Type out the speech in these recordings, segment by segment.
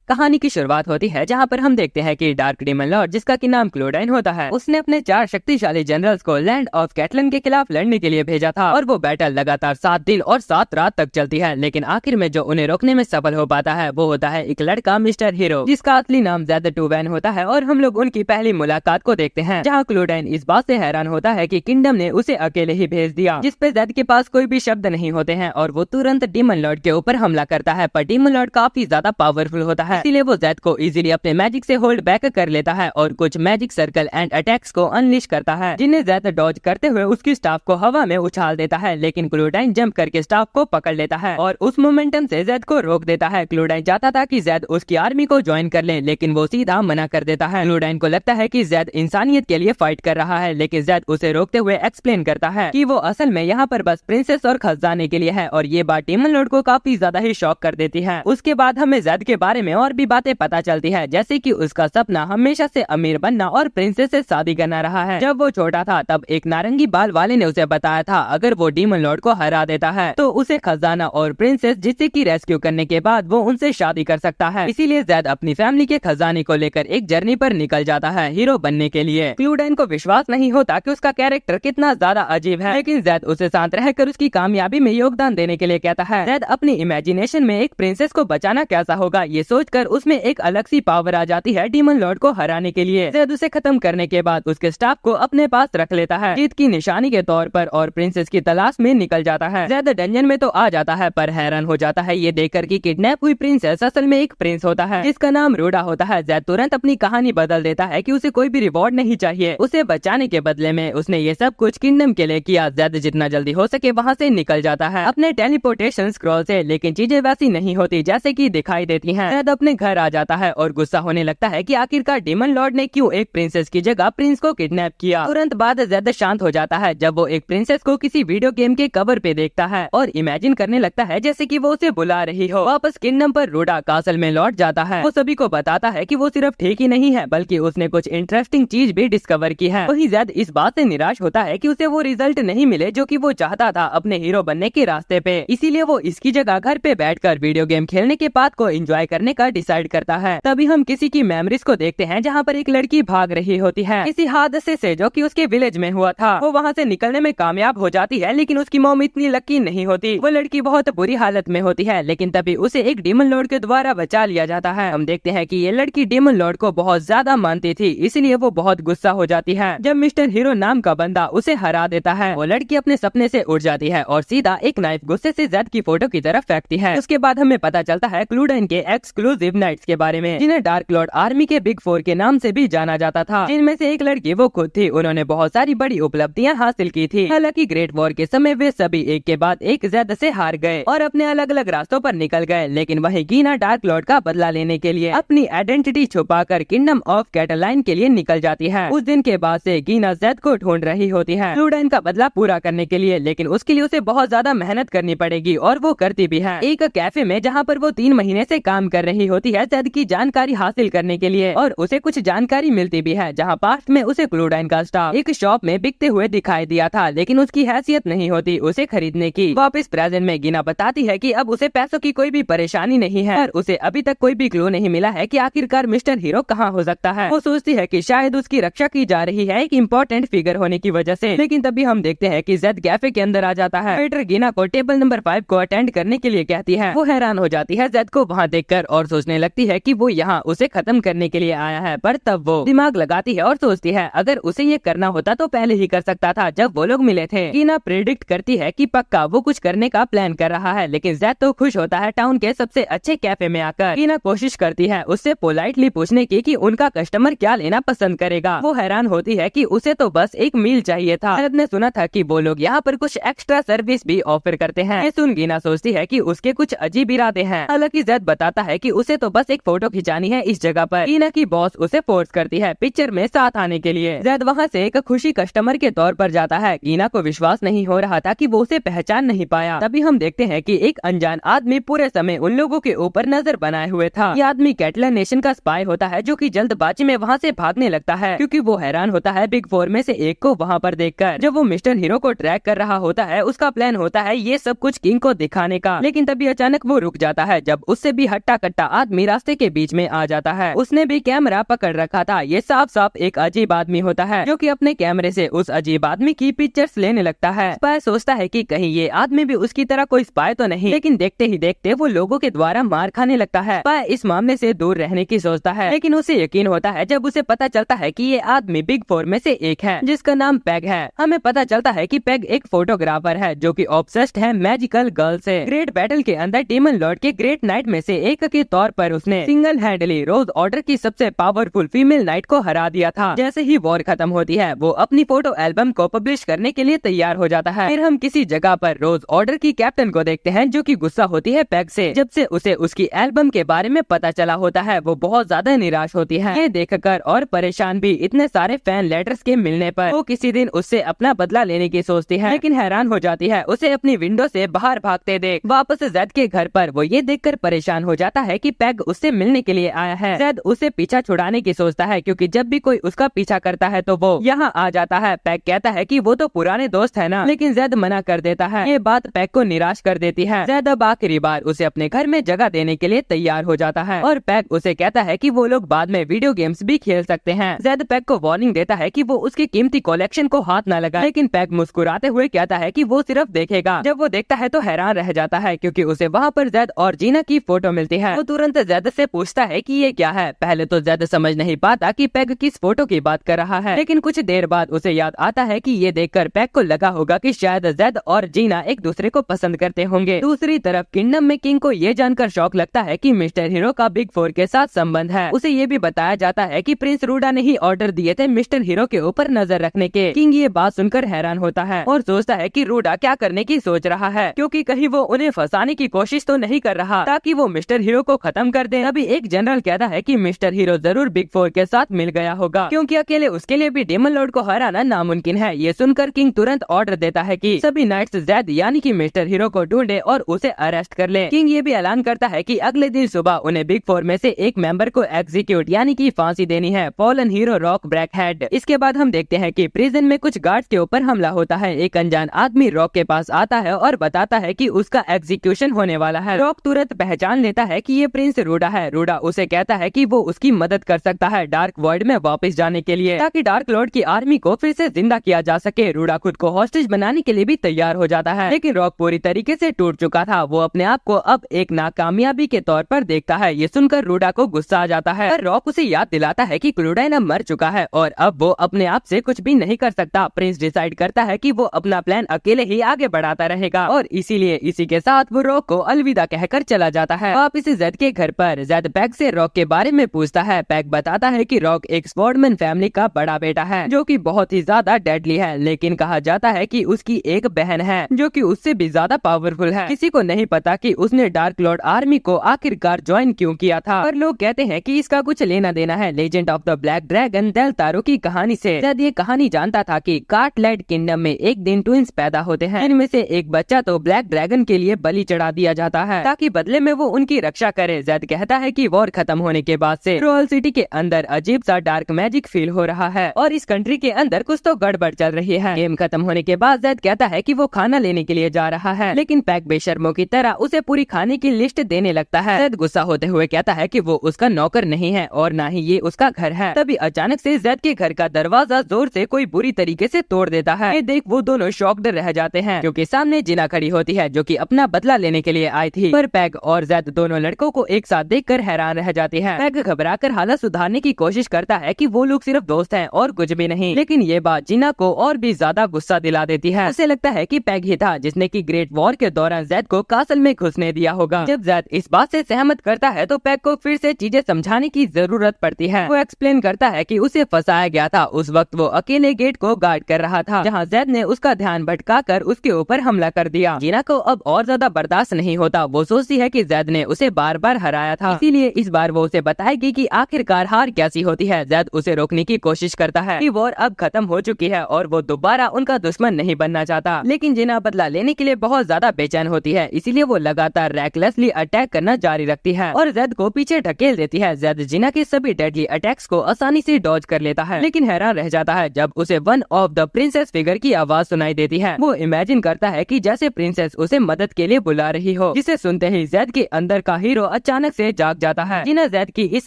कहानी की शुरुआत होती है जहाँ पर हम देखते हैं कि डार्क डीमन लॉर्ड, जिसका की नाम क्लोडाइन होता है, उसने अपने 4 शक्तिशाली जनरल्स को लैंड ऑफ कैटलन के खिलाफ लड़ने के लिए भेजा था और वो बैटल लगातार 7 दिन और 7 रात तक चलती है। लेकिन आखिर में जो उन्हें रोकने में सफल हो पाता है वो होता है एक लड़का मिस्टर हीरो, जिसका असली नाम ज़ेड टूवैन होता है। और हम लोग उनकी पहली मुलाकात को देखते हैं जहाँ क्लोडाइन इस बात से हैरान होता है कि किंगडम ने उसे अकेले ही भेज दिया, जिसपे ज़ेड के पास कोई भी शब्द नहीं होते हैं और वो तुरंत डीमन लॉर्ड के ऊपर हमला करता है। पर डीमन लॉर्ड काफी ज्यादा पावरफुल होता है, इसीलिए वो ज़ेड को इजीली अपने मैजिक से होल्ड बैक कर लेता है और कुछ मैजिक सर्कल एंड अटैक्स को अनलिश करता है, जिन्हें ज़ेड डॉज करते हुए उसकी स्टाफ को हवा में उछाल देता है। लेकिन क्लोडाइन जंप करके स्टाफ को पकड़ लेता है और उस मोमेंटम से ज़ेड को रोक देता है। क्लोडाइन चाहता था कि ज़ेड उसकी आर्मी को ज्वाइन कर ले, लेकिन वो सीधा मना कर देता है। क्लोडाइन को लगता है कि ज़ेड इंसानियत के लिए फाइट कर रहा है, लेकिन ज़ेड उसे रोकते हुए एक्सप्लेन करता है कि वो असल में यहाँ पर बस प्रिंसेस और खजाने के लिए है। और ये बात डीमन लॉर्ड को काफी ज्यादा ही शॉक कर देती है। उसके बाद हमें ज़ेड के बारे में और भी बातें पता चलती है, जैसे कि उसका सपना हमेशा से अमीर बनना और प्रिंसेस से शादी करना रहा है। जब वो छोटा था तब एक नारंगी बाल वाले ने उसे बताया था अगर वो डीमन लॉर्ड को हरा देता है तो उसे खजाना और प्रिंसेस जिसे की रेस्क्यू करने के बाद वो उनसे शादी कर सकता है। इसीलिए ज़ेड अपनी फैमिली के खजाने को लेकर एक जर्नी पर निकल जाता है हीरो बनने के लिए। क्लोडाइन को विश्वास नहीं होता कि उसका कैरेक्टर कितना ज्यादा अजीब है, लेकिन ज़ेड उसे शांत रहकर उसकी कामयाबी में योगदान देने के लिए कहता है। ज़ेड अपनी इमेजिनेशन में एक प्रिंसेस को बचाना कैसा होगा ये सोचकर उसमें एक अलग सी पावर आ जाती है डीमन लॉर्ड को हराने के लिए। ज़ेड उसे खत्म करने के बाद उसके स्टाफ को अपने पास रख लेता है जीत की निशानी के तौर पर और प्रिंसेस की तलाश में निकल जाता है। ज़ेड डंजन में तो आ जाता है पर हैरान हो जाता है ये देखकर कि किडनैप हुई प्रिंसेस असल में एक प्रिंस होता है जिसका नाम रूडा होता है। ज़ेड तुरंत अपनी कहानी बदल देता है कि उसे कोई भी रिवॉर्ड नहीं चाहिए, उसे बचाने के बदले में उसने ये सब कुछ किंगडम के लिए किया। ज़ेड जितना जल्दी हो सके वहाँ से निकल जाता है अपने टेलीपोर्टेशन स्क्रॉल से, लेकिन चीजें वैसी नहीं होती जैसे कि दिखाई देती हैं। ज़ेड अपने घर आ जाता है और गुस्सा होने लगता है कि आखिरकार डीमन लॉर्ड ने क्यों एक प्रिंसेस की जगह प्रिंस को किडनैप किया। तुरंत बाद ज़ेड शांत हो जाता है जब वो एक प्रिंसेस को किसी वीडियो गेम के कवर पे देखता है और इमेजिन करने लगता है जैसे कि वो उसे बुला रही हो। वापस किंगडम पर रूडा कासल में लौट जाता है। वो सभी को बताता है कि वो सिर्फ ठीक ही नहीं है बल्कि उसने कुछ इंटरेस्टिंग चीज भी डिस्कवर की है। वही ज़ेड इस बात से निराश होता है कि उसे वो रिजल्ट नहीं मिले जो कि वो चाहता था अपने हीरो बनने के रास्ते पे, इसीलिए वो इसकी जगह घर पे बैठकर वीडियो गेम खेलने के पाथ को एंजॉय करने का डिसाइड करता है। तभी हम किसी की मेमोरीज को देखते हैं जहाँ पर एक लड़की भाग रही होती है किसी हादसे से जो कि उसके विलेज में हुआ था। वो वहाँ से निकलने में कामयाब हो जाती है, लेकिन उसकी मॉम इतनी लकी नहीं होती। वो लड़की बहुत बुरी हालत में होती है, लेकिन तभी उसे एक डीमन लॉर्ड के द्वारा बचा लिया जाता है। हम देखते हैं कि ये लड़की डीमन लॉर्ड को बहुत ज्यादा मानती थी, इसलिए वो बहुत गुस्सा हो जाती है जब मिस्टर हीरो नाम का बंदा उसे हरा देता है। वो लड़की अपने सपने से उड़ जाती है और सीधा एक नाइफ गुस्से से ज़ेड की फोटो की तरफ फेंकती है। उसके बाद हमें पता चलता है क्लोडाइन के एक्सक्लूसिव नाइट्स के बारे में, जिन्हें डार्क लॉर्ड आर्मी के बिग 4 के नाम से भी जाना जाता था, जिनमें से एक लड़की वो खुद थी। उन्होंने बहुत सारी बड़ी उपलब्धियां हासिल की थी। हालांकि ग्रेट वॉर के समय वे सभी एक के बाद एक ज़ेड से हार गए और अपने अलग अलग रास्तों पर निकल गए। लेकिन वही गीना डार्क लॉर्ड का बदला लेने के लिए अपनी आइडेंटिटी छुपाकर किंगडम ऑफ कैटलाइन के लिए निकल जाती है। उस दिन के बाद से गीना ज़ेड को ढूंढ रही होती है क्लोडाइन का बदला पूरा करने के लिए, लेकिन उसके लिए उसे बहुत ज्यादा मेहनत करनी पड़ेगी और वो करती भी है। एक कैफे में जहाँ पर वो 3 महीने से काम कर रही होती है ज़ेड की जानकारी हासिल करने के लिए, और उसे कुछ जानकारी मिलती भी है जहाँ पास्ट में उसे क्लोडाइन का स्टाफ एक शॉप में बिकते हुए दिखाई दिया था, लेकिन उसकी हैसियत नहीं होती उसे खरीदने की। वापस प्रेजेंट में गीना बताती है कि अब उसे पैसों की कोई भी परेशानी नहीं है और उसे अभी तक कोई भी क्लू नहीं मिला है कि आखिरकार मिस्टर हीरो कहाँ हो सकता है। वो सोचती है कि शायद उसकी रक्षा की जा रही है एक इम्पोर्टेंट फिगर होने की वजह से, लेकिन तभी हम देखते हैं कि ज़ेड कैफे के अंदर आ जाता है। वेटर गीना को टेबल नंबर 5 को अटेंड करने के लिए कहती है। वो हैरान हो जाती है ज़ेड को वहाँ देखकर और सोचने लगती है कि वो यहाँ उसे खत्म करने के लिए आया है, पर तब वो दिमाग लगाती है और सोचती है अगर उसे ये करना होता तो पहले ही कर सकता था जब वो लोग मिले थे। गीना प्रेडिक्ट करती है कि पक्का वो कुछ करने का प्लान कर रहा है, लेकिन ज़ेड तो खुश होता है टाउन के सबसे अच्छे कैफे में आकर। गीना कोशिश करती है उससे पोलाइटली पूछने की कि उनका कस्टमर क्या लेना पसंद करेगा। वो हैरान होती है कि उसे तो बस एक मील चाहिए था। ज़ेड ने सुना था कि वो लोग यहाँ पर कुछ एक्स्ट्रा सर्विस भी ऑफर करते हैं। ये सुन गीना सोचती है कि उसके कुछ अजीब इरादे हैं। हालांकि ज़ेड बताता है कि उसे तो बस एक फोटो खिंचानी है इस जगह पर। गीना की बॉस उसे फोर्स करती है पिक्चर में साथ आने के लिए। ज़ेड वहाँ से एक खुशी कस्टमर के तौर पर जाता है। गीना को विश्वास नहीं हो रहा था कि वो उसे पहचान नहीं पाया। तभी हम देखते हैं कि एक अनजान आदमी पूरे समय उन लोगों के ऊपर नजर बनाए हुए था। ये आदमी कैटलन नेशन का स्पाई होता है जो कि जल्दबाजी में वहाँ से भागने लगता है क्योंकि वो हैरान होता है बिग 4 में से एक को वहाँ पर देखकर। जब वो मिस्टर हीरो को ट्रैक कर रहा होता है उसका प्लान होता है ये सब कुछ किंग को दिखाने का, लेकिन तभी अचानक वो रुक जाता है जब उससे भी हट्टा कट्टा आदमी रास्ते के बीच में आ जाता है। उसने भी कैमरा पकड़ रखा था। ये साफ साफ एक अजीब आदमी होता है जो कि अपने कैमरे से उस अजीब आदमी की पिक्चर्स लेने लगता है। स्पाई सोचता है कि कहीं ये आदमी भी उसकी तरह कोई स्पाई तो नहीं, लेकिन देखते ही देखते वो लोगों के द्वारा मार खाने लगता है। स्पाई इस मामले से दूर रहने की सोचता है, लेकिन उसे यकीन होता है जब उसे पता चलता है कि ये आदमी बिग 4 में से एक है जिसका नाम पेग है। हमें पता चलता है कि पेग एक फोटोग्राफर है जो कि ऑब्सेस्ड है मैजिकल गर्ल से। ग्रेट बैटल के अंदर डेमन लॉर्ड के ग्रेट नाइट में से एक के तौर पर उसने सिंगल हैंडली रोज ऑर्डर की सबसे पावरफुल फीमेल नाइट को हरा दिया था। जैसे ही वॉर खत्म होती है वो अपनी फोटो एल्बम को पब्लिश करने के लिए तैयार हो जाता है। फिर हम किसी जगह पर रोज ऑर्डर की कैप्टन को देखते हैं जो कि गुस्सा होती है पेग से। जब से उसे उसकी एल्बम के बारे में पता चला होता है वो बहुत ज्यादा निराश होती है। ये देखकर और परेशान भी इतने सारे फैन लेटर्स के मिलने पर वो किसी दिन उससे अपना बदला लेने की सोचती है, लेकिन हैरान हो जाती है उसे अपनी विंडो से बाहर भागते देख। वापस जेड के घर पर वो ये देखकर परेशान हो जाता है कि पेग उससे मिलने के लिए आया है। जेड उसे पीछा छुड़ाने की सोचता है क्योंकि जब भी कोई उसका पीछा करता है तो वो यहाँ आ जाता है। पेग कहता है कि वो तो पुराने दोस्त है ना, लेकिन जेड मना कर देता है। ये बात पेग को निराश कर देती है। जेड अब आखिरी बार उसे अपने घर में जगह देने के लिए तैयार हो जाता है और पेग उसे कहता है कि वो लोग बाद में वीडियो गेम्स भी खेल सकते हैं। जेड पेग को वार्निंग देता है कि वो उसकी कीमती कलेक्शन को हाथ न लगाए, लेकिन पेग मुस्कुराते हुए कहता है कि वो सिर्फ देखेगा। जब वो देखता है तो हैरान रह जाता है क्योंकि उसे वहाँ पर जेड और जीना की फोटो मिलती है। वो तुरंत जेड से पूछता है कि ये क्या है। पहले तो जेड समझ नहीं पाता कि पेग किस फोटो की बात कर रहा है, लेकिन कुछ देर बाद उसे याद आता है कि ये देखकर पेग को लगा होगा कि शायद जेड और जीना एक दूसरे को पसंद करते होंगे। दूसरी तरफ किंगडम में किंग को ये जानकर शौक लगता है कि मिस्टर हीरो का बिग 4 के साथ संबंध है। उसे ये भी बताया जाता है कि प्रिंस रूडा ने ही ऑर्डर दिए थे मिस्टर हीरो के ऊपर नजर रखने के। किंग ये बात सुनकर हैरान होता है और सोचता है कि रूडा क्या करने की सोच रहा है, क्योंकि कहीं वो उन्हें फंसाने की कोशिश तो नहीं कर रहा ताकि वो मिस्टर हीरो को खत्म कर दे। अभी एक जनरल कहता है कि मिस्टर हीरो जरूर बिग 4 के साथ मिल गया होगा क्योंकि अकेले उसके लिए भी डेमन लॉर्ड को हराना नामुमकिन है। ये सुनकर किंग तुरंत ऑर्डर देता है कि सभी नाइट्स जेड यानी कि मिस्टर हीरो को ढूंढे और उसे अरेस्ट कर ले। किंग ये भी ऐलान करता है कि अगले दिन सुबह उन्हें बिग 4 में से एक मेंबर को एग्जीक्यूट यानी कि फांसी देनी है, फॉलन हीरो रॉक ब्रैकहेड। इसके बाद हम देखते हैं कि प्रिजन में कुछ गार्ड्स के ऊपर हमला होता है। एक अनजान आदमी रॉक के पास आता है और बताता है कि उसका एग्जीक्यूशन होने वाला है। रॉक तुरंत पहचान लेता है कि ये प्रिंस रूडा है। रूडा उसे कहता है कि वो उसकी मदद कर सकता है डार्क वॉइड में वापस जाने के लिए ताकि डार्क लॉर्ड की आर्मी को फिर से जिंदा किया जा सके। रूडा खुद को हॉस्टेज बनाने के लिए भी तैयार हो जाता है, लेकिन रॉक पूरी तरीके से टूट चुका था। वो अपने आप को अब एक नाकामयाबी के तौर पर देखता है। ये सुनकर रूडा को गुस्सा आ जाता है, पर रॉक उसे याद दिलाता है कि क्लोडाइन अब मर चुका है और अब वो अपने आप से कुछ भी नहीं कर सकता। प्रिंस डिसाइड करता है कि वो अपना प्लान अकेले ही आगे बढ़ाता रहेगा और इसीलिए इसी के साथ वो रॉक को अलविदा कहकर चला जाता है। वापस जेड के घर पर जेड पेग से रॉक के बारे में पूछता है। पेग बताता है कि रॉक एक स्वॉर्डमैन फैमिली का बड़ा बेटा है जो कि बहुत ही ज्यादा डेडली है, लेकिन कहा जाता है कि उसकी एक बहन है जो कि उससे भी ज्यादा पावरफुल है। किसी को नहीं पता कि उसने डार्क लॉर्ड आर्मी को आखिरकार ज्वाइन क्यों किया था, पर लोग कहते हैं कि इसका कुछ लेना देना है legend of the black dragon डेल तारो की कहानी से। जेड ये कहानी जानता था कि कार्टलैंड किंगडम में एक दिन ट्विंस पैदा होते हैं, इनमें से एक बच्चा तो ब्लैक ड्रैगन के लिए बलि चढ़ा दिया जाता है ताकि बदले में वो उनकी रक्षा करे। जेड कहता है कि वॉर खत्म होने के बाद से रॉयल सिटी के अंदर अजीब सा डार्क मैजिक फील हो रहा है और इस कंट्री के अंदर कुछ तो गड़बड़ चल रही है। गेम खत्म होने के बाद जेड कहता है कि वो खाना लेने के लिए जा रहा है, लेकिन पेग बेशर्मों की तरह उसे पूरी खाने की लिस्ट देने लगता है। जेड गुस्सा होते हुए कहता है कि वो उसका नौकर नहीं है और न ही ये उसका घर है। तभी अचानक से जेड के घर का दरवाजा जोर से कोई बुरी तरीके से तोड़ देता है। ये देख वो दोनों शॉक्ड रह जाते हैं क्योंकि सामने जिना खड़ी होती है जो कि अपना बदला लेने के लिए आई थी, पर पेग और जेड दोनों लड़कों को एक साथ देखकर हैरान रह जाती है। पेग घबराकर हालत सुधारने की कोशिश करता है कि वो लोग सिर्फ दोस्त हैं और कुछ भी नहीं, लेकिन ये बात जिना को और भी ज्यादा गुस्सा दिला देती है। उसे लगता है कि पेग ही था जिसने की ग्रेट वॉर के दौरान जेड को कासल में घुसने दिया होगा। जब जेड इस बात से सहमत करता है तो पेग को फिर से चीजें समझाने की जरूरत पड़ती है। वो एक्सप्लेन करता है कि उसे फंसाया गया था। उस वक्त वो अकेले गेट को गार्ड कर रहा था जहाँ जेड ने उसका ध्यान भटकाकर उसके ऊपर हमला कर दिया। जीना को अब और ज्यादा बर्दाश्त नहीं होता। वो सोचती है कि जेड ने उसे बार बार हराया था, इसीलिए इस बार वो उसे बताएगी कि आखिरकार हार कैसी होती है। जेड उसे रोकने की कोशिश करता है कि वॉर अब खत्म हो चुकी है और वो दोबारा उनका दुश्मन नहीं बनना चाहता, लेकिन जिना बदला लेने के लिए बहुत ज्यादा बेचैन होती है, इसीलिए वो लगातार रैकलेसली अटैक करना जारी रखती है और जेड को पीछे ढकेल देती है। जेड जिना के सभी डेडली अटैक्स को आसानी से डॉज कर लेता है, लेकिन हैरान रह जाता है जब उसे one of the princess figure की आवाज सुनाई देती है। वो इमेजिन करता है कि जैसे प्रिंसेस उसे मदद के लिए बुला रही हो, जिसे सुनते ही जेड के अंदर का हीरो अचानक से जाग जाता है। जीना जैद की इस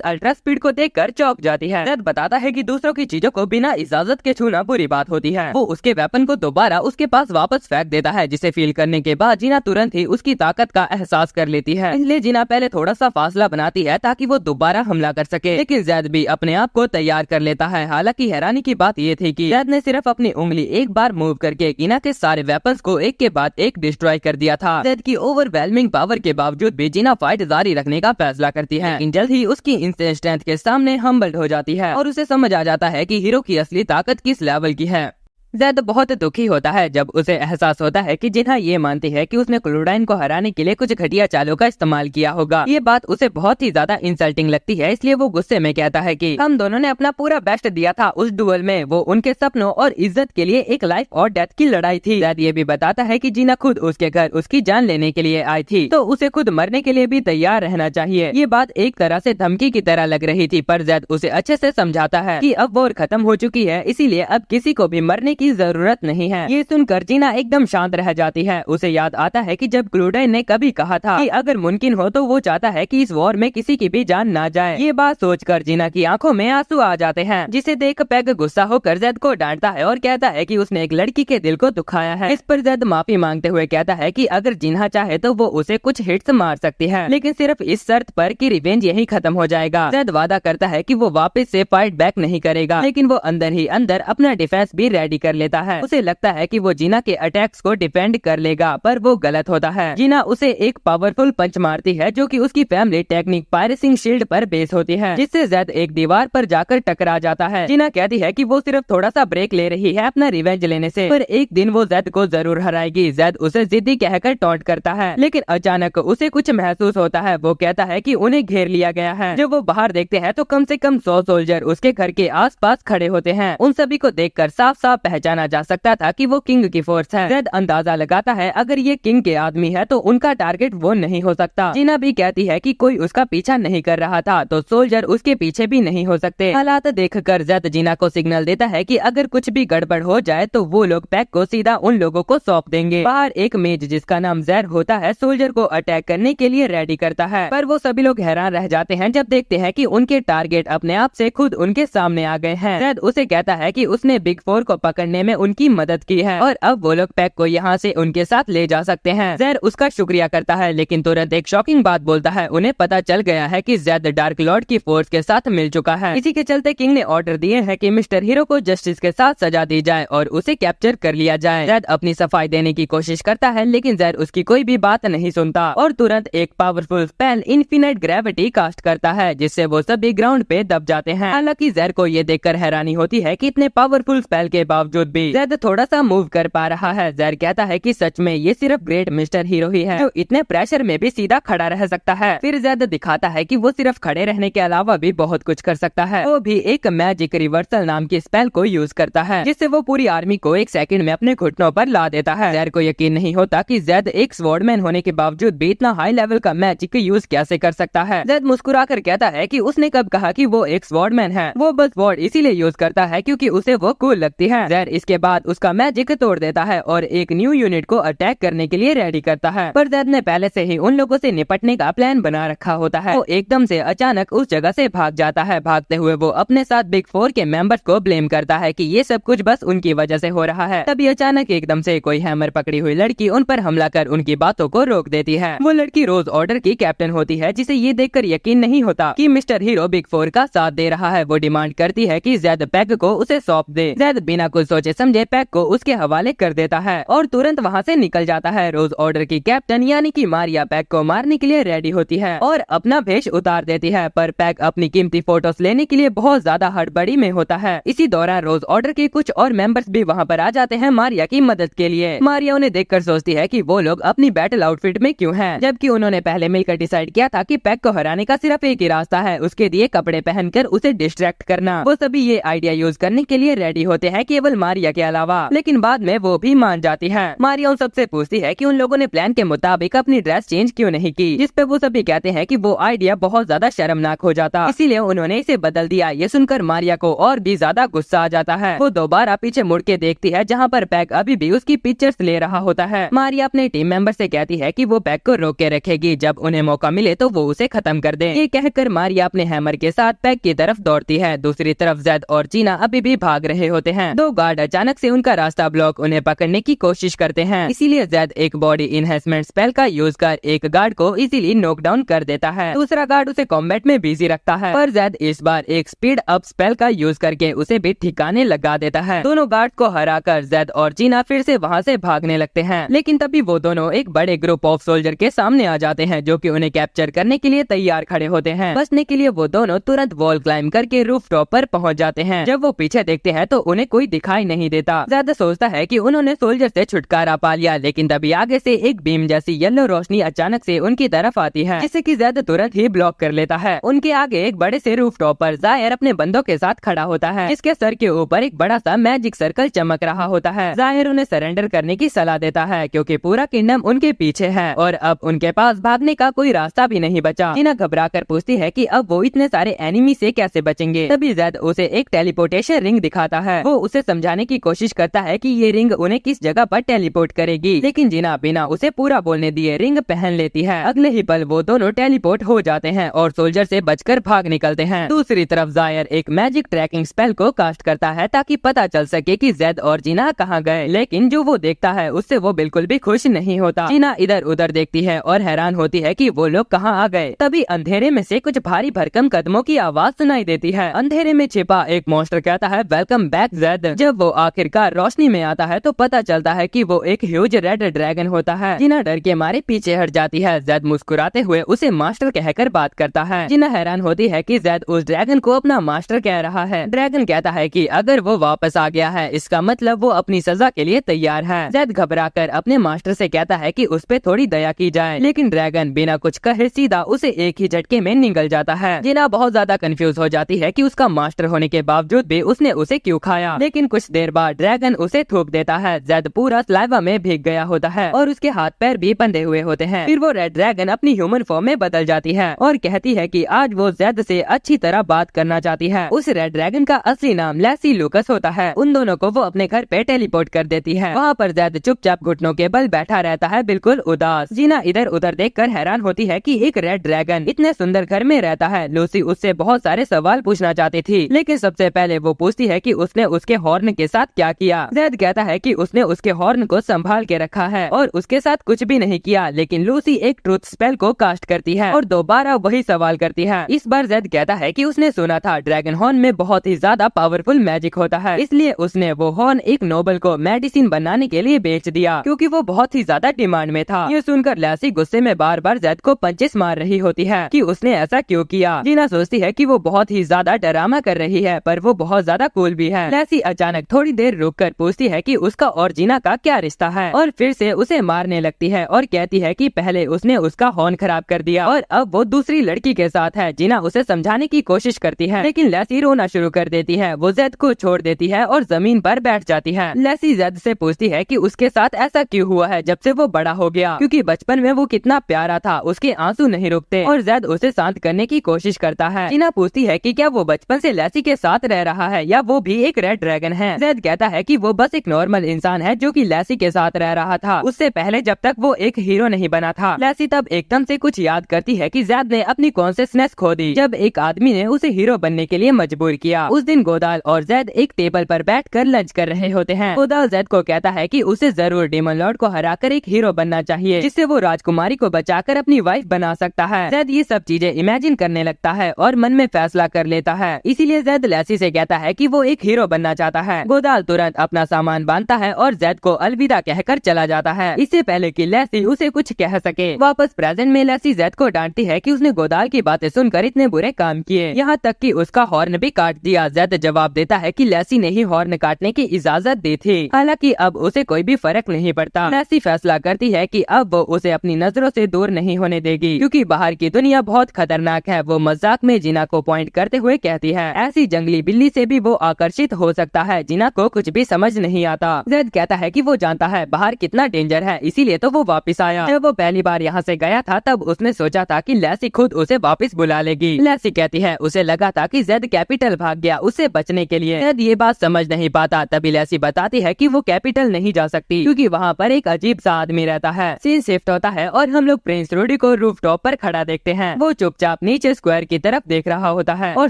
अल्ट्रा स्पीड को देखकर चौंक जाती है। जैद बताता है कि दूसरों की चीजों को बिना इजाजत के छूना बुरी बात होती है। वो उसके वेपन को दोबारा उसके पास वापस फेंक देता है, जिसे फील करने के बाद जीना तुरंत ही उसकी ताकत का एहसास कर लेती है। इसलिए जीना पहले थोड़ा सा फासला बनाती है ताकि वो दोबारा हमला कर सके, लेकिन जैद भी अपने आप को तैयार कर लेता है। हालांकि हैरानी की बात ये थी कि जैद ने सिर्फ अपनी उंगली एक बार मूव करके जीना के सारे वेपन्स को एक के बाद एक डिस्ट्रॉय कर दिया था। जैद की ओवरवेलमिंग पावर के बावजूद भी जीना फाइट जारी रखने का फैसला करती है, लेकिन जल्द ही उसकी इंस्टेंट स्ट्रेंथ के सामने हम्बल्ड हो जाती है और उसे समझ आ जाता है कि हीरो की असली ताकत किस लेवल की है। जैद बहुत दुखी होता है जब उसे एहसास होता है कि जिन्हा ये मानती है कि उसने क्लोडाइन को हराने के लिए कुछ घटिया चालों का इस्तेमाल किया होगा। ये बात उसे बहुत ही ज्यादा इंसल्टिंग लगती है, इसलिए वो गुस्से में कहता है कि हम दोनों ने अपना पूरा बेस्ट दिया था उस डुअल में। वो उनके सपनों और इज्जत के लिए एक लाइफ और डेथ की लड़ाई थी। जैद ये भी बताता है कि जीना खुद उसके घर उसकी जान लेने के लिए आई थी, तो उसे खुद मरने के लिए भी तैयार रहना चाहिए। ये बात एक तरह से धमकी की तरह लग रही थी, पर जैद उसे अच्छे से समझाता है कि अब वॉर खत्म हो चुकी है, इसीलिए अब किसी को भी मरने की जरूरत नहीं है। ये सुनकर जीना एकदम शांत रह जाती है। उसे याद आता है कि जब क्लोडाइन ने कभी कहा था कि अगर मुमकिन हो तो वो चाहता है कि इस वॉर में किसी की भी जान ना जाए। ये बात सोचकर जीना की आंखों में आंसू आ जाते हैं, जिसे देख पैग गुस्सा होकर जैद को डांटता है और कहता है कि उसने एक लड़की के दिल को दुखाया है। इस पर जैद माफी मांगते हुए कहता है कि अगर जिन्हा चाहे तो वो उसे कुछ हिट्स मार सकती है, लेकिन सिर्फ इस शर्त पर कि रिवेंज यही खत्म हो जाएगा। जैद वादा करता है कि वो वापस से फाइट बैक नहीं करेगा, लेकिन वो अंदर ही अंदर अपना डिफेंस भी रेडी कर लेता है। उसे लगता है कि वो जीना के अटैक्स को डिफेंड कर लेगा, पर वो गलत होता है। जीना उसे एक पावरफुल पंच मारती है जो कि उसकी फैमिली टेक्निक पायरेसिंग शील्ड पर बेस होती है, जिससे जैद एक दीवार पर जाकर टकरा जाता है। जीना कहती है कि वो सिर्फ थोड़ा सा ब्रेक ले रही है अपना रिवेंज लेने से, पर एक दिन वो जैद को जरूर हराएगी। जैद उसे जिद्दी कहकर टॉन्ट करता है, लेकिन अचानक उसे कुछ महसूस होता है। वो कहता है कि उन्हें घेर लिया गया है। जब वो बाहर देखते हैं तो कम से कम 100 सोल्जर उसके घर के आसपास खड़े होते हैं। उन सभी को देखकर साफ साफ पहचाना जा सकता था कि वो किंग की फोर्स है। जैद अंदाजा लगाता है अगर ये किंग के आदमी है तो उनका टारगेट वो नहीं हो सकता। जीना भी कहती है कि कोई उसका पीछा नहीं कर रहा था, तो सोल्जर उसके पीछे भी नहीं हो सकते। हालात देखकर जैद जीना को सिग्नल देता है कि अगर कुछ भी गड़बड़ हो जाए तो वो लोग पैक को सीधा उन लोगों को सौंप देंगे। बाहर एक मेज जिसका नाम जैर होता है सोल्जर को अटैक करने के लिए रेडी करता है, पर वो सभी लोग हैरान रह जाते हैं जब देखते हैं कि उनके टारगेट अपने आप से खुद उनके सामने आ गए हैं। जैद उसे कहता है कि उसने बिग फोर को पकड़ने में उनकी मदद की है और अब वो लोग पैक को यहाँ से उनके साथ ले जा सकते हैं। जैर उसका शुक्रिया करता है, लेकिन तुरंत एक शॉकिंग बात बोलता है। उन्हें पता चल गया है कि जैद डार्क लॉर्ड की फोर्स के साथ मिल चुका है। इसी के चलते किंग ने ऑर्डर दिए हैं कि मिस्टर हीरो को जस्टिस के साथ सजा दी जाए और उसे कैप्चर कर लिया जाए। जैद अपनी सफाई देने की कोशिश करता है, लेकिन जैर उसकी कोई भी बात नहीं सुनता और तुरंत एक powerful spell infinite gravity cast करता है, जिससे वो सभी ग्राउंड पे दब जाते हैं। हालांकि जैर को ये देखकर हैरानी होती है कि इतने पावरफुल स्पेल के बावजूद भी जैद थोड़ा सा मूव कर पा रहा है। जैर कहता है कि सच में ये सिर्फ ग्रेट मिस्टर हीरो ही है जो इतने प्रेशर में भी सीधा खड़ा रह सकता है। फिर जैद दिखाता है कि वो सिर्फ खड़े रहने के अलावा भी बहुत कुछ कर सकता है। वो भी एक मैजिक रिवर्सल नाम की स्पेल को यूज करता है, जिससे वो पूरी आर्मी को एक सेकंड में अपने घुटनों पर ला देता है। जैर को यकीन नहीं होता कि जैद एक स्वॉर्डमैन होने के बावजूद भी इतना हाई लेवल का मैजिक यूज कैसे कर सकता है। जैद मुस्कुराकर कहता है कि उसने कब कहा कि वो एक स्वॉर्डमैन है, वो बस स्वॉर्ड इसीलिए यूज करता है क्योंकि उसे वो कूल लगती है। जैर इसके बाद उसका मैजिक तोड़ देता है और एक न्यू यूनिट को अटैक करने के लिए रेडी करता है, पर जैद ने पहले से ही उन लोगों से निपटने का प्लान बना रखा होता है। वो एकदम से अचानक उस जगह से भाग जाता है। भागते हुए वो अपने साथ बिग फोर के मेंबर्स को ब्लेम करता है कि ये सब कुछ बस उनकी वजह से हो रहा है। तभी अचानक एकदम से कोई हैमर पकड़ी हुई लड़की उन पर हमला कर उनकी बातों को रोक देती है। वो लड़की रोज ऑर्डर की कैप्टन होती है, जिसे ये देखकर यकीन नहीं होता कि मिस्टर हीरो बिग फोर का साथ दे रहा है। वो डिमांड करती है कि जैद पैक को उसे सौंप दे। जैद बिना कुछ सोचे समझे पैक को उसके हवाले कर देता है और तुरंत वहाँ से निकल जाता है। रोज ऑर्डर की कैप्टन यानी कि मारिया पैक को मारने के लिए रेडी होती है और अपना भेष उतार देती है, पर पैक अपनी कीमती फोटोज लेने के लिए बहुत ज्यादा हड़बड़ी में होता है। इसी दौरान रोज ऑर्डर के कुछ और मेंबर्स भी वहाँ पर आ जाते हैं मारिया की मदद के लिए। मारिया उन्हें देखकर सोचती है कि वो लोग अपनी बैटल आउटफिट में क्यों हैं, जबकि उन्होंने पहले मिलकर डिसाइड किया था कि पैक को हराने का सिर्फ एक ही रास्ता है, उसके दिए कपड़े पहनकर उसे डिस्ट्रैक्ट करना। वो सभी ये आइडिया यूज करने के लिए रेडी होते हैं केवल मारिया के अलावा, लेकिन बाद में वो भी मान जाती है। मारिया उन सबसे पूछती है कि उन लोगों ने प्लान के मुताबिक अपनी ड्रेस चेंज क्यों नहीं की, जिस पे वो सभी कहते हैं कि वो आइडिया बहुत ज्यादा शर्मनाक हो जाता, इसीलिए उन्होंने इसे बदल दिया। ये सुनकर मारिया को और भी ज्यादा गुस्सा आ जाता है। वो दोबारा पीछे मुड़ के देखती है जहाँ पर पैक अभी भी उसकी पिक्चर्स ले रहा होता है। मारिया अपने टीम मेंबर से कहती है कि वो पैक को रोक के रखेगी, जब उन्हें मौका मिले तो वो उसे खत्म कर दे। ये कहकर मारिया अपने हैमर के साथ पैक की तरफ दौड़ती है। दूसरी तरफ जैद और जीना अभी भी भाग रहे होते हैं। दो गार्ड अचानक से उनका रास्ता ब्लॉक उन्हें पकड़ने की कोशिश करते हैं, इसीलिए जैद एक बॉडी इनहेंसमेंट स्पेल का यूज कर एक गार्ड को इजीली नॉकडाउन कर देता है। दूसरा गार्ड उसे कॉम्बैट में बिजी रखता है, पर जैद इस बार एक स्पीड अप स्पेल का यूज करके उसे भी ठिकाने लगा देता है। दोनों गार्ड को हराकर जैद और जीना फिर से वहाँ से भागने लगते हैं, लेकिन तभी वो दोनों एक बड़े ग्रुप ऑफ सोल्जर के सामने आ जाते हैं जो कि उन्हें कैप्चर करने के लिए तैयार खड़े होते हैं। बचने के लिए वो दोनों तुरंत वॉल क्लाइंब करके रूफ टॉप पर पहुंच जाते हैं। जब वो पीछे देखते हैं तो उन्हें कोई दिखाई नहीं देता। ज्यादा सोचता है कि उन्होंने सोल्जर से छुटकारा पा लिया, लेकिन तभी आगे से एक बीम जैसी येलो रोशनी अचानक से उनकी तरफ आती है, जिससे कि ज्यादा तुरंत ही ब्लॉक कर लेता है। उनके आगे एक बड़े से रूफ टॉप पर जायर अपने बंदों के साथ खड़ा होता है। इसके सर के ऊपर एक बड़ा सा मैजिक सर्कल चमक रहा होता है। जायर उन्हें सरेंडर करने की सलाह देता है क्योंकि पूरा किंगडम उनके पीछे है और अब उनके पास भागने का कोई रास्ता भी नहीं बचा। जीना घबरा कर पूछती है कि अब वो इतने सारे एनिमी से कैसे बचेंगे। तभी जैद उसे एक टेलीपोर्टेशन रिंग दिखाता है। वो उसे समझाने की कोशिश करता है कि ये रिंग उन्हें किस जगह पर टेलीपोर्ट करेगी, लेकिन जीना बिना उसे पूरा बोलने दिए रिंग पहन लेती है। अगले ही पल वो दोनों टेलीपोर्ट हो जाते हैं और सोल्जर से बचकर भाग निकलते हैं। दूसरी तरफ जायर एक मैजिक ट्रैकिंग स्पेल को कास्ट करता है ताकि पता चल सके कि जैद और जीना कहाँ गए, लेकिन जो वो देखता है उससे वो बिल्कुल भी खुश नहीं होता। जीना इधर उधर देखती है और हैरान होती है कि वो लोग कहाँ आ गए। तभी अंधेरे में से कुछ भारी भरकम कदमों की आवाज सुनाई देती है। अंधेरे में छिपा एक मॉन्स्टर कहता है, वेलकम बैक जैद। जब वो आखिरकार रोशनी में आता है तो पता चलता है कि वो एक ह्यूज रेड ड्रैगन होता है। जीना डर के मारे पीछे हट जाती है। जैद मुस्कुराते हुए उसे मास्टर कहकर बात करता है। जीना हैरान होती है कि जैद उस ड्रैगन को अपना मास्टर कह रहा है। ड्रैगन कहता है कि अगर वो वापस आ गया है इसका मतलब वो अपनी सजा के लिए तैयार है। जैद घबराकर अपने मास्टर से कहता है कि उस पे थोड़ी दया की जाए, लेकिन ड्रैगन बिना कुछ कहे सीधा उसे एक ही झटके में निगल जाता है। जीना बहुत ज्यादा कंफ्यूज हो जाती है कि उसका मास्टर होने के बावजूद भी उसने उसे क्यों खाया, लेकिन कुछ देर बाद ड्रैगन उसे थूक देता है। जैद पूरा स्लाइवा में भीग गया होता है और उसके हाथ पैर भी बंधे हुए होते हैं। फिर वो रेड ड्रैगन अपनी ह्यूमन फॉर्म में बदल जाती है और कहती है कि आज वो जैद से अच्छी तरह बात करना चाहती है। उस रेड ड्रैगन का असली नाम लेसी लूकस होता है। उन दोनों को वो अपने घर पे टेलीपोर्ट कर देती है। वहाँ पर जैद चुपचाप घुटनों के बल बैठा रहता है, बिल्कुल उदास। जीना इधर उधर देखकर हैरान होती है कि एक रेड ड्रैगन इतने सुंदर घर में रहता है। लूसी उससे बहुत सारे सवाल पूछना चाहती थी, लेकिन सबसे पहले वो पूछती है कि उसने उसके हॉर्न के साथ क्या किया। जैद कहता है कि उसने उसके हॉर्न को संभाल के रखा है और उसके साथ कुछ भी नहीं किया, लेकिन लूसी एक ट्रूथ स्पेल को कास्ट करती है और दोबारा वही सवाल करती है। इस बार जैद कहता है कि उसने सुना था ड्रैगन हॉर्न में बहुत ही ज्यादा पावरफुल मैजिक होता है, इसलिए उसने वो हॉर्न एक नोबल को मेडिसिन बनाने के लिए बेच दिया क्योंकि वो बहुत ही ज्यादा डिमांड में था। ये सुनकर लेसी गुस्से में बार बार जैद को पंचेस मार रही होती है कि उसने ऐसा क्यों किया। जीना सोचती है कि वो बहुत ही ज्यादा ड्रामा कर रही है, पर वो बहुत ज्यादा कूल भी है। लेसी अचानक थोड़ी देर रुककर पूछती है कि उसका और जीना का क्या रिश्ता है और फिर से उसे मारने लगती है और कहती है कि पहले उसने उसका हॉर्न खराब कर दिया और अब वो दूसरी लड़की के साथ है। जीना उसे समझाने की कोशिश करती है, लेकिन लेसी रोना शुरू कर देती है। वो जैद को छोड़ देती है और जमीन पर बैठ जाती है। लेसी जैद से पूछती है कि उसके साथ ऐसा क्यों हुआ है जब से वो बड़ा हो गया, क्योंकि बचपन में वो कितना प्यारा था, उसके आंसू नहीं रुकते। और जैद उसे शांत करने की कोशिश करता है। जीना पूछती है कि क्या वो बचपन से लेसी के साथ रह रहा है या वो भी एक रेड ड्रैगन है। जैद कहता है कि वो बस एक नॉर्मल इंसान है जो कि लेसी के साथ रह रहा था, उससे पहले जब तक वो एक हीरो नहीं बना था। लेसी तब एकदम से कुछ याद करती है कि जैद ने अपनी कॉन्शियसनेस खो दी जब एक आदमी ने उसे हीरो बनने के लिए मजबूर किया। उस दिन गोदाल और जैद एक टेबल पर बैठकर लंच कर रहे होते हैं। गोदाल जैद को कहता है कि उसे जरूर डेमन लॉर्ड को हराकर एक हीरो बनना चाहिए जिससे वो राजकुमारी को बचाकर अपनी वाइफ बना सकता है। जैद ये सब चीजें इमेजिन करने लगता है और मन में फैसला कर लेता है, इसीलिए जैद लेसी से कहता है कि वो एक हीरो बनना चाहता है। गोदाल तुरंत अपना सामान बांधता है और जैद को अलविदा कहकर चला जाता है, इससे पहले कि लेसी उसे कुछ कह सके। वापस प्रेजेंट में लेसी जैद को डांटती है कि उसने गोदाल की बातें सुनकर इतने बुरे काम किए, यहाँ तक कि उसका हॉर्न भी काट दिया। जैद जवाब देता है कि लेसी ने ही हॉर्न काटने की इजाजत दी थी, हालांकि अब उसे कोई भी फर्क नहीं पड़ता। लेसी फैसला करती है कि अब वो उसे अपनी नजरों से दूर नहीं होने देगी क्योंकि बाहर की दुनिया बहुत खतरनाक है। वो मजाक में जीना को पॉइंट करते हुए कहती है, ऐसी जंगली बिल्ली से भी वो आकर्षित हो सकता है सीना को कुछ भी समझ नहीं आता। जेड कहता है कि वो जानता है बाहर कितना डेंजर है, इसीलिए तो वो वापस आया। जब वो पहली बार यहाँ से गया था तब उसने सोचा था कि लैसी खुद उसे वापस बुला लेगी। लैसी कहती है उसे लगा था कि जेड कैपिटल भाग गया उससे बचने के लिए। जेड ये बात समझ नहीं पाता। तभी लैसी बताती है कि वो कैपिटल नहीं जा सकती क्योंकि वहाँ पर एक अजीब सा आदमी रहता है। सीन शिफ्ट होता है और हम लोग प्रिंस रूडी को रूफटॉप पर खड़ा देखते हैं। वो चुपचाप नीचे स्क्वायर की तरफ देख रहा होता है और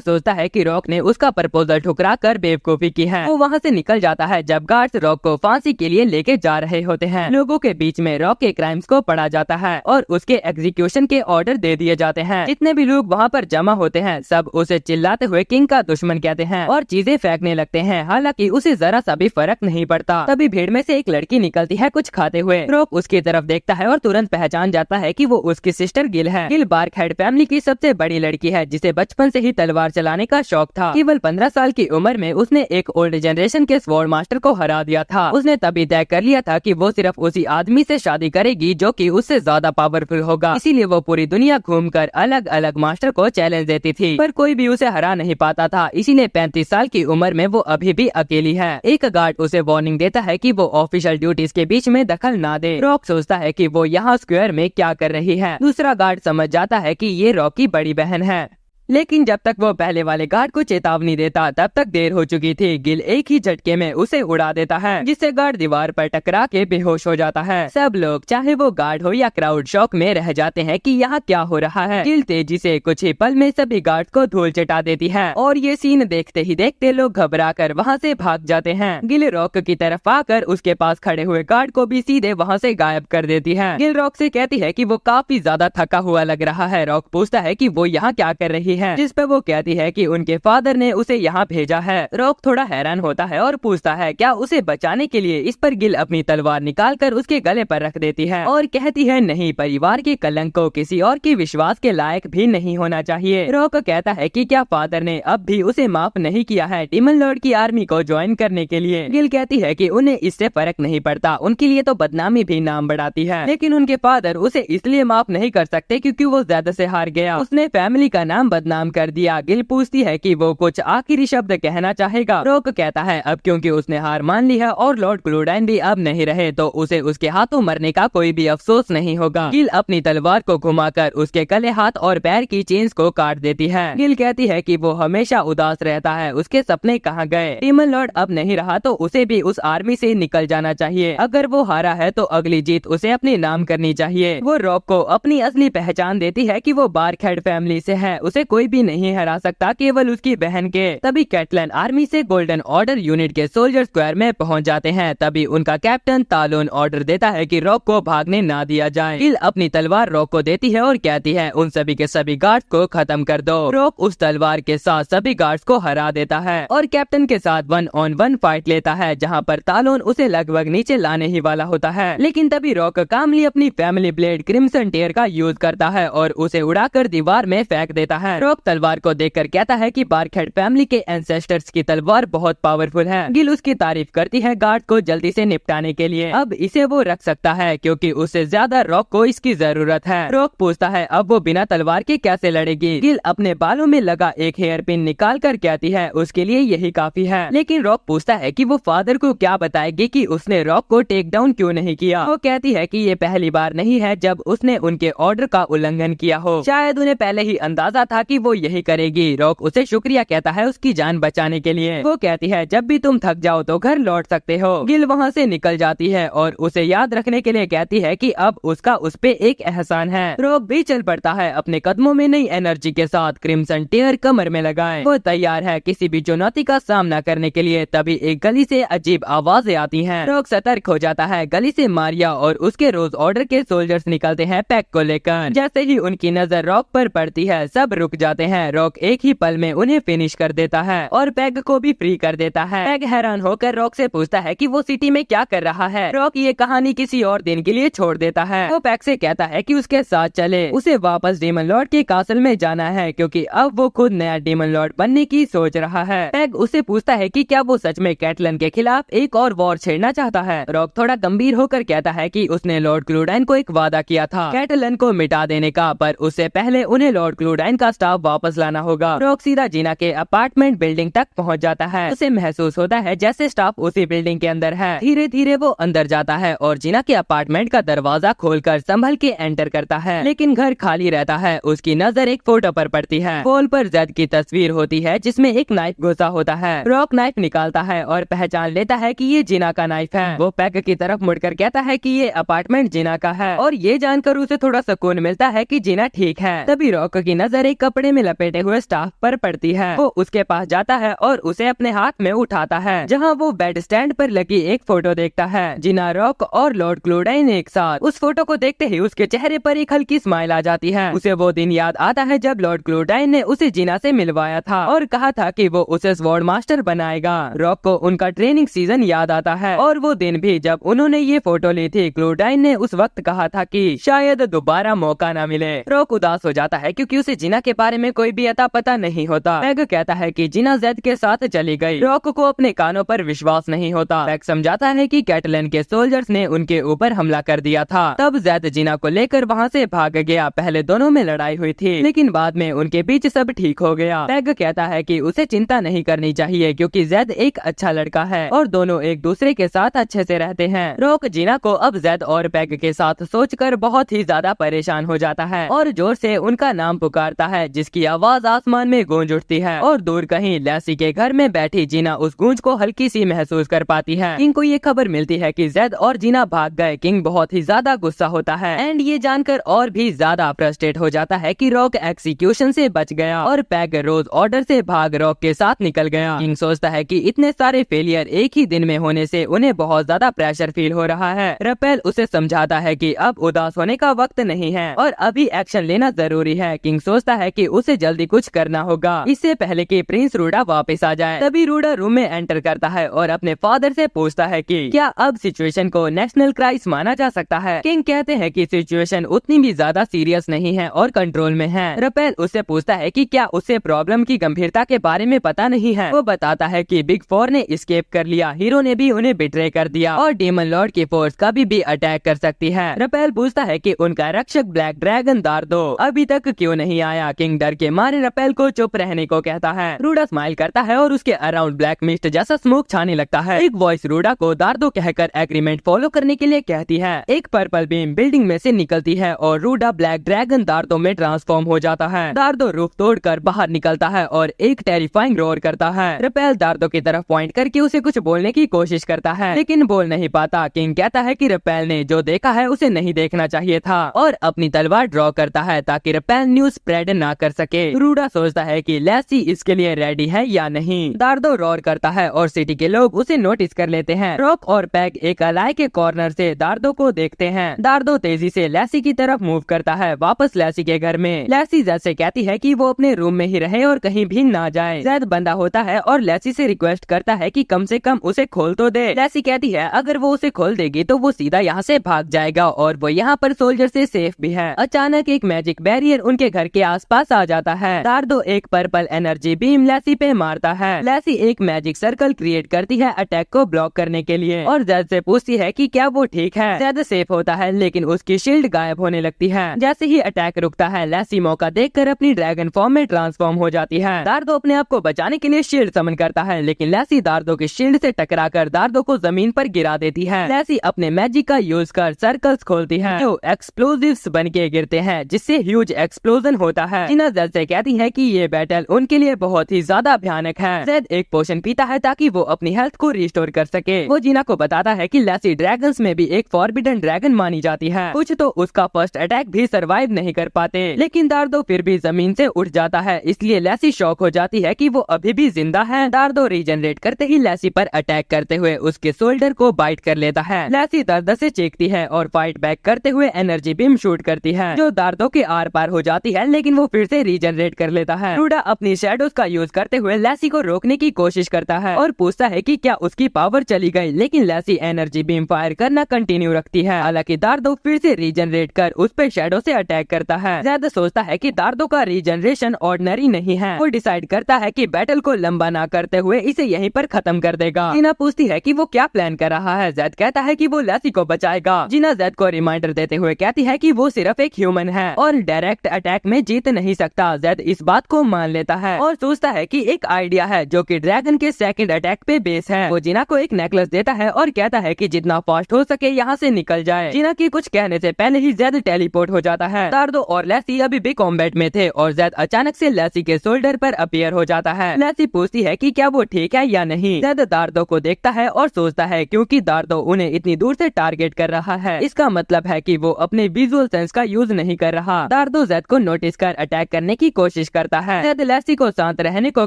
सोचता है कि रॉक ने उसका प्रपोजल ठुकरा कर बेवकूफी की है। वो वहाँ से निकल जाता है जब गार्ड्स रॉक को फांसी के लिए लेके जा रहे होते हैं। लोगों के बीच में रॉक के क्राइम्स को पढ़ा जाता है और उसके एग्जीक्यूशन के ऑर्डर दे दिए जाते हैं। जितने भी लोग वहाँ पर जमा होते हैं सब उसे चिल्लाते हुए किंग का दुश्मन कहते हैं और चीजें फेंकने लगते हैं। हालांकि उसे जरा सा भी फर्क नहीं पड़ता। तभी भीड़ में से एक लड़की निकलती है कुछ खाते हुए। रॉक उसकी तरफ देखता है और तुरंत पहचान जाता है कि वो उसकी सिस्टर गिल है। गिल बार्कहेड फैमिली की सबसे बड़ी लड़की है जिसे बचपन से ही तलवार चलाने का शौक था। केवल 15 साल की उम्र में उसने एक ओल्ड जनरेशन के स्वॉर्ड मास्टर को हरा दिया था। उसने तभी तय कर लिया था कि वो सिर्फ उसी आदमी से शादी करेगी जो कि उससे ज्यादा पावरफुल होगा। इसीलिए वो पूरी दुनिया घूमकर अलग अलग मास्टर को चैलेंज देती थी पर कोई भी उसे हरा नहीं पाता था। इसीलिए 35 साल की उम्र में वो अभी भी अकेली है। एक गार्ड उसे वार्निंग देता है कि वो ऑफिशियल ड्यूटीज के बीच में दखल ना दे। रॉक सोचता है कि वो यहाँ स्क्वायर में क्या कर रही है। दूसरा गार्ड समझ जाता है कि ये रॉक की बड़ी बहन है, लेकिन जब तक वो पहले वाले गार्ड को चेतावनी देता तब तक देर हो चुकी थी। गिल एक ही झटके में उसे उड़ा देता है जिससे गार्ड दीवार पर टकरा के बेहोश हो जाता है। सब लोग चाहे वो गार्ड हो या क्राउड शॉक में रह जाते हैं कि यहाँ क्या हो रहा है। गिल तेजी से कुछ ही पल में सभी गार्ड को धूल चटा देती है और ये सीन देखते ही देखते लोग घबरा कर वहाँ से भाग जाते हैं। गिल रॉक की तरफ आकर उसके पास खड़े हुए गार्ड को भी सीधे वहाँ से गायब कर देती है। गिल रॉक से कहती है कि वो काफी ज्यादा थका हुआ लग रहा है। रॉक पूछता है कि वो यहाँ क्या कर रही है, जिस पर वो कहती है कि उनके फादर ने उसे यहाँ भेजा है। रॉक थोड़ा हैरान होता है और पूछता है क्या उसे बचाने के लिए। इस पर गिल अपनी तलवार निकालकर उसके गले पर रख देती है और कहती है नहीं, परिवार के कलंक को किसी और के विश्वास के लायक भी नहीं होना चाहिए। रॉक कहता है कि क्या फादर ने अब भी उसे माफ नहीं किया है डीमन लॉर्ड की आर्मी को ज्वाइन करने के लिए। गिल कहती है कि उन्हें इससे फर्क नहीं पड़ता, उनके लिए तो बदनामी भी नाम बढ़ाती है, लेकिन उनके फादर उसे इसलिए माफ नहीं कर सकते क्योंकि वो ज्यादा से हार गया, उसने फैमिली का नाम बदनाम कर दिया। गिल पूछती है कि वो कुछ आखिरी शब्द कहना चाहेगा। रॉक कहता है अब क्योंकि उसने हार मान ली है और लॉर्ड क्लोडाइन भी अब नहीं रहे तो उसे उसके हाथों मरने का कोई भी अफसोस नहीं होगा। गिल अपनी तलवार को घुमाकर उसके गले, हाथ और पैर की चेन्स को काट देती है। गिल कहती है कि वो हमेशा उदास रहता है, उसके सपने कहाँ गए। डीमन लॉर्ड अब नहीं रहा तो उसे भी उस आर्मी से निकल जाना चाहिए। अगर वो हारा है तो अगली जीत उसे अपने नाम करनी चाहिए। वो रॉक को अपनी असली पहचान देती है कि वो बार्कहेड फैमिली से है, उसे कोई भी नहीं हरा सकता, केवल उसकी बहन के। तभी कैटलन आर्मी से गोल्डन ऑर्डर यूनिट के सोल्जर स्क्वायर में पहुंच जाते हैं। तभी उनका कैप्टन तालोन ऑर्डर देता है कि रॉक को भागने ना दिया जाए। गिल अपनी तलवार रॉक को देती है और कहती है उन सभी के सभी गार्ड्स को खत्म कर दो। रॉक उस तलवार के साथ सभी गार्ड्स को हरा देता है और कैप्टन के साथ 1-on-1 फाइट लेता है जहाँ पर तालोन उसे लगभग नीचे लाने ही वाला होता है। लेकिन तभी रॉक कामली अपनी फैमिली ब्लेड क्रिम्सन टेयर का यूज करता है और उसे उड़ाकर दीवार में फेंक देता है। रॉक तलवार को देखकर कहता है कि बार्कहेड फैमिली के एंसेस्टर्स की तलवार बहुत पावरफुल है। गिल उसकी तारीफ करती है गार्ड को जल्दी से निपटाने के लिए। अब इसे वो रख सकता है क्योंकि उससे ज्यादा रॉक को इसकी जरूरत है। रॉक पूछता है अब वो बिना तलवार के कैसे लड़ेगी। गिल अपने बालों में लगा एक हेयर पिन निकाल कर कहती है उसके लिए यही काफी है। लेकिन रॉक पूछता है कि वो फादर को क्या बताएगी कि उसने रॉक को टेक डाउन क्यों नहीं किया। वो कहती है कि ये पहली बार नहीं है जब उसने उनके ऑर्डर का उल्लंघन किया हो, शायद उन्हें पहले ही अंदाजा था कि वो यही करेगी। रॉक उसे शुक्रिया कहता है उसकी जान बचाने के लिए। वो कहती है जब भी तुम थक जाओ तो घर लौट सकते हो। गिल वहाँ से निकल जाती है और उसे याद रखने के लिए कहती है कि अब उसका उस पे एक एहसान है। रॉक भी चल पड़ता है अपने कदमों में नई एनर्जी के साथ। क्रिम्सन टेयर कमर में लगाए वो तैयार है किसी भी चुनौती का सामना करने के लिए। तभी एक गली से अजीब आवाजें आती हैं। रॉक सतर्क हो जाता है। गली से मारिया और उसके रोज ऑर्डर के सोल्जर्स निकलते हैं पैक को लेकर। जैसे ही उनकी नजर रॉक पर पड़ती है सब रुक जाते हैं। रॉक एक ही पल में उन्हें फिनिश कर देता है और पैग को भी फ्री कर देता है। पैग हैरान होकर रॉक से पूछता है कि वो सिटी में क्या कर रहा है। रॉक ये कहानी किसी और दिन के लिए छोड़ देता है। वो पैग से कहता है कि उसके साथ चले, उसे वापस डीमन लॉर्ड के कासल में जाना है क्योंकि अब वो खुद नया डीमन लॉर्ड बनने की सोच रहा है। पैग उसे पूछता है कि क्या वो सच में कैटलन के खिलाफ एक और वॉर छेड़ना चाहता है। रॉक थोड़ा गंभीर होकर कहता है कि उसने लॉर्ड क्लोडाइन को एक वादा किया था कैटलन को मिटा देने का, पर उससे पहले उन्हें लॉर्ड क्लोडाइन का स्टाफ वापस लाना होगा। रॉक सीधा जीना के अपार्टमेंट बिल्डिंग तक पहुंच जाता है। उसे महसूस होता है जैसे स्टाफ उसी बिल्डिंग के अंदर है। धीरे धीरे वो अंदर जाता है और जीना के अपार्टमेंट का दरवाजा खोलकर संभल के एंटर करता है, लेकिन घर खाली रहता है। उसकी नजर एक फोटो पर पड़ती है। वॉल पर जेड की तस्वीर होती है जिसमें एक नाइफ घुसा होता है। रॉक नाइफ निकालता है और पहचान लेता है कि ये जीना का नाइफ है। वो पैग की तरफ मुड़कर कहता है कि ये अपार्टमेंट जीना का है, और ये जानकर उसे थोड़ा सुकून मिलता है कि जीना ठीक है। तभी रॉक की नजर एक कपड़े में लपेटे हुए स्टाफ पर पड़ती है। वो उसके पास जाता है और उसे अपने हाथ में उठाता है, जहाँ वो बेड स्टैंड पर लगी एक फोटो देखता है। जीना, रॉक और लॉर्ड क्लोडाइन एक साथ। उस फोटो को देखते ही उसके चेहरे पर एक हल्की स्माइल आ जाती है। उसे वो दिन याद आता है जब लॉर्ड क्लोडाइन ने उसे जीना से मिलवाया था और कहा था कि वो उसे स्वॉर्ड मास्टर बनाएगा। रॉक को उनका ट्रेनिंग सीजन याद आता है और वो दिन भी जब उन्होंने ये फोटो ली थी। क्लोडाइन ने उस वक्त कहा था कि शायद दोबारा मौका न मिले। रॉक उदास हो जाता है क्योंकि उसे जीना के बारे में कोई भी अता पता नहीं होता। पैग कहता है कि जीना जेड के साथ चली गई। रॉक को अपने कानों पर विश्वास नहीं होता। पैग समझाता है कि कैटलन के सोल्जर्स ने उनके ऊपर हमला कर दिया था। तब जेड जीना को लेकर वहाँ से भाग गया। पहले दोनों में लड़ाई हुई थी, लेकिन बाद में उनके बीच सब ठीक हो गया। पैग कहता है कि उसे चिंता नहीं करनी चाहिए क्योंकि जेड एक अच्छा लड़का है और दोनों एक दूसरे के साथ अच्छे से रहते हैं। रॉक जीना को अब जेड और पैग के साथ सोचकर बहुत ही ज्यादा परेशान हो जाता है और जोर से उनका नाम पुकारता है, जिसकी आवाज आसमान में गूंज उठती है। और दूर कहीं लैसी के घर में बैठी जीना उस गूंज को हल्की सी महसूस कर पाती है। किंग को ये खबर मिलती है कि जेड और जीना भाग गए। किंग बहुत ही ज्यादा गुस्सा होता है एंड ये जानकर और भी ज्यादा फ्रस्ट्रेट हो जाता है कि रॉक एक्सिक्यूशन से बच गया और पैग रोज ऑर्डर से भाग रॉक के साथ निकल गया। किंग सोचता है कि इतने सारे फेलियर एक ही दिन में होने से उन्हें बहुत ज्यादा प्रेशर फील हो रहा है। रपेल उसे समझाता है कि अब उदास होने का वक्त नहीं है और अभी एक्शन लेना जरूरी है। किंग सोचता है कि उसे जल्दी कुछ करना होगा इससे पहले कि प्रिंस रूडा वापस आ जाए। तभी रूडा रूम में एंटर करता है और अपने फादर से पूछता है कि क्या अब सिचुएशन को नेशनल क्राइसिस माना जा सकता है। किंग कहते हैं कि सिचुएशन उतनी भी ज्यादा सीरियस नहीं है और कंट्रोल में है। रपेल उससे पूछता है कि क्या उसे प्रॉब्लम की गंभीरता के बारे में पता नहीं है। वो बताता है कि बिग फोर ने एस्केप कर लिया, हीरो ने भी उन्हें बिट्रे कर दिया और डेमन लॉर्ड की फोर्स कभी भी अटैक कर सकती है। रपेल पूछता है कि उनका रक्षक ब्लैक ड्रैगन दार्दो अभी तक क्यों नहीं आया। किंग डर के मारे रपेल को चुप रहने को कहता है। रूडा स्माइल करता है और उसके अराउंड ब्लैक मिस्ट जैसा स्मोक छाने लगता है। एक वॉइस रूडा को दार्दो कहकर एग्रीमेंट फॉलो करने के लिए कहती है। एक पर्पल बीम बिल्डिंग में से निकलती है और रूडा ब्लैक ड्रैगन दार्दो में ट्रांसफॉर्म हो जाता है। दार्दो रूफ तोड़कर बाहर निकलता है और एक टेरिफाइंग रोर करता है। रपेल दार्दो की तरफ पॉइंट करके उसे कुछ बोलने की कोशिश करता है लेकिन बोल नहीं पाता। किंग कहता है कि रपेल ने जो देखा है उसे नहीं देखना चाहिए था और अपनी तलवार ड्रॉ करता है ताकि रपेल न्यूज स्प्रेड ना कर सके। रूडा सोचता है कि लैसी इसके लिए रेडी है या नहीं। दार्दो रोर करता है और सिटी के लोग उसे नोटिस कर लेते हैं। रॉक और पैग एक अलाई के कॉर्नर से दार्दो को देखते हैं। दार्दो तेजी से लैसी की तरफ मूव करता है वापस लैसी के घर में। लैसी जेड से कहती है कि वो अपने रूम में ही रहे और कहीं भी ना जाए। जेड बंदा होता है और लैसी से रिक्वेस्ट करता है कि कम से कम उसे खोल तो दे। लैसी कहती है अगर वो उसे खोल देगी तो वो सीधा यहाँ से भाग जाएगा और वो यहाँ पर सोल्जर से सेफ भी है। अचानक एक मैजिक बैरियर उनके घर के आसपास आ जाता है। दार्दो एक पर्पल एनर्जी बीम लैसी पे मारता है। लैसी एक मैजिक सर्कल क्रिएट करती है अटैक को ब्लॉक करने के लिए और जेड से पूछती है कि क्या वो ठीक है। जेड सेफ होता है लेकिन उसकी शील्ड गायब होने लगती है। जैसे ही अटैक रुकता है लैसी मौका देखकर अपनी ड्रैगन फॉर्म में ट्रांसफॉर्म हो जाती है। दार्दो अपने आप को बचाने के लिए शील्ड समन करता है लेकिन लैसी दार्दो की शील्ड से टकराकर दार्दो को जमीन पर गिरा देती है। लैसी अपने मैजिक का यूज कर सर्कल्स खोलती है जो एक्सप्लोजिव्स बन के गिरते हैं जिससे ह्यूज एक्सप्लोजन होता है। जीना जेड से कहती है कि ये बैटल उनके लिए बहुत ही ज्यादा भयानक है। जेड एक पोशन पीता है ताकि वो अपनी हेल्थ को रिस्टोर कर सके। वो जीना को बताता है कि लैसी ड्रैगन्स में भी एक फॉरबिडन ड्रैगन मानी जाती है। कुछ तो उसका फर्स्ट अटैक भी सरवाइव नहीं कर पाते लेकिन दार्दो फिर भी जमीन से उठ जाता है, इसलिए लैसी शॉक हो जाती है कि वो अभी भी जिंदा है। दार्दो रीजनरेट करते ही लैसी पर अटैक करते हुए उसके शोल्डर को बाइट कर लेता है। लैसी दर्द से चीखती है और फाइट बैक करते हुए एनर्जी बीम शूट करती है जो दार्दो के आर पार हो जाती है लेकिन वो फिर से रीजनरेट कर लेता है। रूडा अपनी शैडोज का यूज करते हुए लैसी को रोकने की कोशिश करता है और पूछता है कि क्या उसकी पावर चली गई लेकिन लैसी एनर्जी बीम फायर करना कंटिन्यू रखती है। हालांकि दार्दो फिर से रीजनरेट कर उस पे शैडो से अटैक करता है। जेड सोचता है कि दार्दो का रीजनरेशन ऑर्डिनरी नहीं है। वो डिसाइड करता है कि बैटल को लंबा ना करते हुए इसे यहीं पर खत्म कर देगा। जीना पूछती है कि वो क्या प्लान कर रहा है। जेड कहता है कि वो लैसी को बचाएगा। जीना जेड को रिमाइंडर देते हुए कहती है कि वो सिर्फ एक ह्यूमन है और डायरेक्ट अटैक में जीत नहीं सकता। जेड इस बात को मान लेता है और सोचता है कि एक आइडिया है जो कि ड्रैगन के सेकंड अटैक पे बेस है। वो जीना को एक नेकलेस देता है और कहता है कि जितना फास्ट हो सके यहाँ से निकल जाए। जीना की कुछ कहने से पहले ही जेड टेलीपोर्ट हो जाता है। दार्दो और लेसी अभी भी कॉम्बैट में थे और जेड अचानक से लेसी के शोल्डर पर अपीयर हो जाता है। लेसी पूछती है कि क्या वो ठीक है या नहीं। जेड दार्दो को देखता है और सोचता है क्योंकि दार्दो उन्हें इतनी दूर से टारगेट कर रहा है, इसका मतलब है कि वो अपने विजुअल सेंस का यूज नहीं कर रहा। दार्दो जेड को नोटिस कर अटैक करने की कोशिश करता है। जेड लेसी को शांत रहने को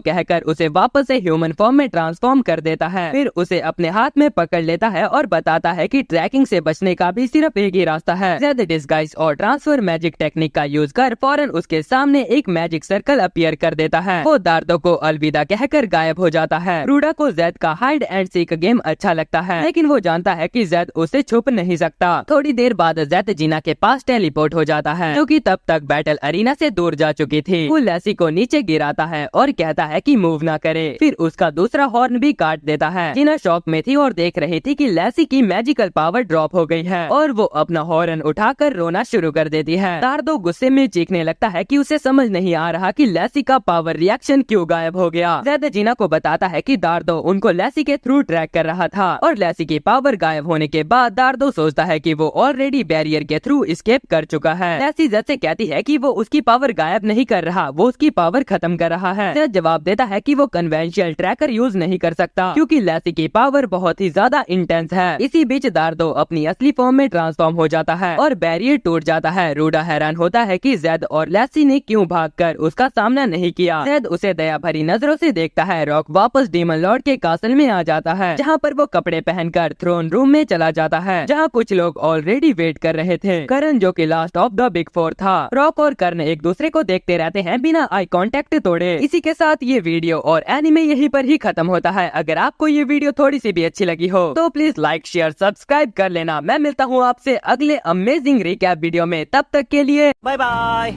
कहकर उसे वापस से ह्यूमन फॉर्म में ट्रांसफॉर्म कर देता है। फिर उसे अपने हाथ में पकड़ लेता है और बताता है कि ट्रैकिंग से बचने का भी सिर्फ एक ही रास्ता है। जेड डिस्गाइज और ट्रांसफर मैजिक टेक्निक का यूज कर फौरन उसके सामने एक मैजिक सर्कल अपीयर कर देता है। वो दार्दो को अलविदा कहकर गायब हो जाता है। रूडा को जेड का हाइड एंड सीक गेम अच्छा लगता है, लेकिन वो जानता है कि जेड उसे छुप नहीं सकता। थोड़ी देर बाद जेड जीना के पास टेलीपोर्ट हो जाता है, जो कि तब तक बैटल अरीना से दूर जा चुकी थी। वो लेसी को नीचे गिराता है और कहता है कि मूव ना करे। फिर उसका दूसरा हॉर्न भी काट देता है। जीना शॉक में थी और देख रही थी कि लेसी की मैजिकल पावर ड्रॉप हो गई है और वो अपना हॉर्न उठाकर रोना शुरू कर देती है। दार्दो गुस्से में चीखने लगता है कि उसे समझ नहीं आ रहा कि लेसी का पावर रिएक्शन क्यों गायब हो गया। जेड जीना को बताता है कि दार्दो उनको लेसी के थ्रू ट्रैक कर रहा था और लेसी की पावर गायब होने के बाद दार्दो सोचता है कि वो ऑलरेडी बैरियर के थ्रू एस्केप कर चुका है। लेसी जेड से कहती है कि वो उसकी पावर गायब नहीं कर रहा, वो उसकी पावर खत्म कर रहा है। जेड जवाब देता है कि वो कन्वेंशनल ट्रैकर यूज नहीं कर सकता क्योंकि लेसी की पावर बहुत ही ज्यादा इंटेंस है। इसी बीच दार्दो अपनी असली फॉर्म में ट्रांसफॉर्म हो जाता है और बैरियर टूट जाता है। रूडा हैरान होता है कि जेड और लेसी ने क्यों भागकर उसका सामना नहीं किया। जेड उसे दया भरी नजरों से देखता है। रॉक वापस डीमन लॉर्ड के कासल में आ जाता है, जहाँ पर वो कपड़े पहनकर थ्रोन रूम में चला जाता है, जहाँ कुछ लोग ऑलरेडी वेट कर रहे थे। करण जो कि last of the big four था। रॉक और करण एक दूसरे को देखते रहते हैं बिना आई कांटेक्ट तोड़े। इसी के साथ ये वीडियो और एनिमे यहीं पर ही खत्म होता है। अगर आपको ये वीडियो थोड़ी सी भी अच्छी लगी हो तो प्लीज लाइक शेयर सब्सक्राइब कर लेना। मैं मिलता हूँ आपसे अगले अमेजिंग रिकैप वीडियो में, तब तक के लिए बाय बाय।